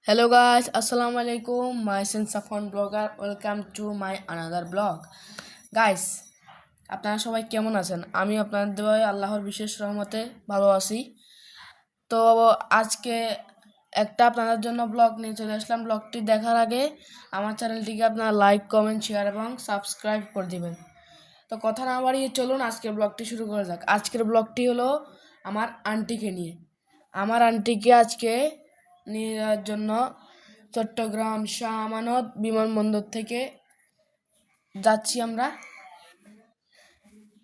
Hello guys, Assalamu alaikum. Myself Safwan blogger. Welcome to my another blog. Guys, আপনারা সবাই কেমন আছেন? আমি আপনাদের দোয়ায় আল্লাহর বিশেষ রহমতে ভালো আছি। তো আজকে একটা আপনাদের জন্য ব্লগ নিয়ে চলে আসলাম। ব্লগটি দেখার আগে আমার চ্যানেলটিকে আপনারা লাইক, কমেন্ট, শেয়ার এবং সাবস্ক্রাইব করে দিবেন। তো কথা না বাড়িয়ে চলুন আজকের ব্লগটি শুরু করা যাক। আজকের ব্লগটি হলো আমার আন্টিকে নিয়ে। আমার আন্টিকে আজকে নিয়ে যাওয়ার জন্য চট্টগ্রাম শাহ আমানত বিমানবন্দর থেকে যাচ্ছি আমরা।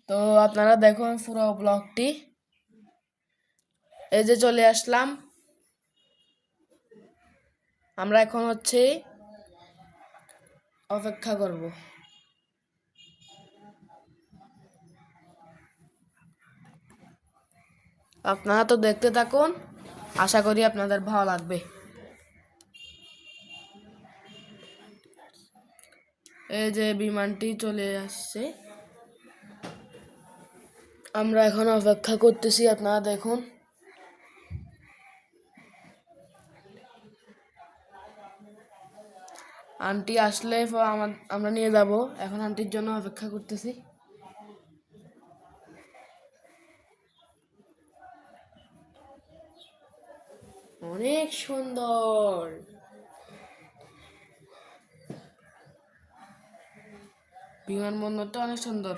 তো আপনারা দেখুন পুরো ব্লগটি। এই যে চলে আসলাম, আমরা এখন অপেক্ষা করব। আপনারা তো দেখতে থাকুন, আশা করি আপনাদের ভালো লাগবে। এই যে বিমানটি চলে আসছে, আমরা এখন অপেক্ষা করতেছি। আপনারা দেখুন, আন্টি আসলে আমরা নিয়ে যাব। এখন আন্টির জন্য অপেক্ষা করতেছি। অনেক সুন্দর বিমানবন্দরটা, অনেক সুন্দর।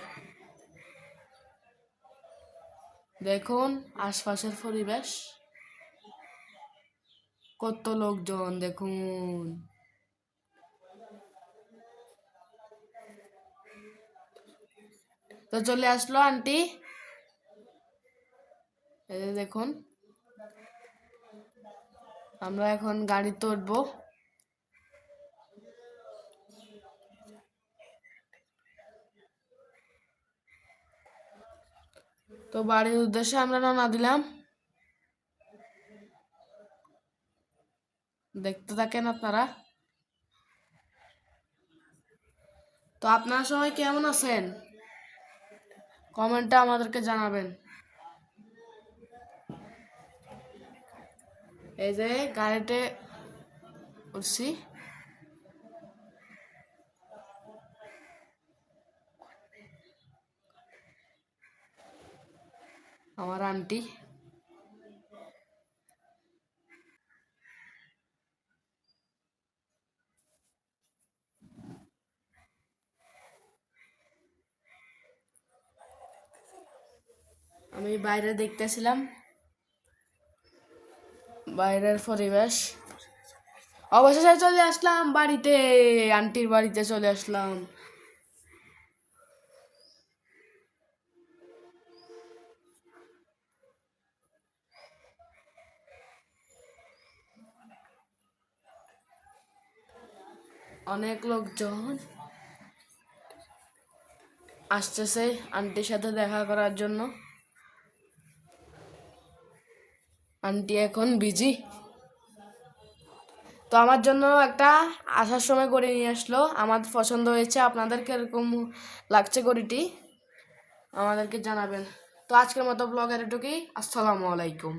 দেখুন আশপাশের পরিবেশ, কত লোকজন দেখুন। তো চলে আসলো আন্টি, এই যে দেখুন। আমরা এখন গাড়িতে উঠবো। তো বাড়ির উদ্দেশ্যে আমরা রওনা দিলাম। দেখতে থাকেন আপনারা। তো আপনারা সবাই কেমন আছেন? কমেন্টে আমাদেরকে জানাবেন। এই যে গাড়িতে উঠছি। আমার আন্টি, আমি বাইরে দেখতেছিলাম বাইরের পরিবেশ। অবশেষে চলে আসলাম বাড়িতে, আন্টির বাড়িতে চলে আসলাম। অনেক লোকজন আসতেছে আন্টির সাথে দেখা করার জন্য। আন্টি এখন বিজি। তো আমার জন্য একটা আসার সময় করে নিয়ে আসলো, আমার পছন্দ হয়েছে। আপনাদের কিরকম লাগছে ঘড়িটি আমাদেরকে জানাবেন। তো আজকের মতো ব্লগের এটুকুই। আসসালামু আলাইকুম।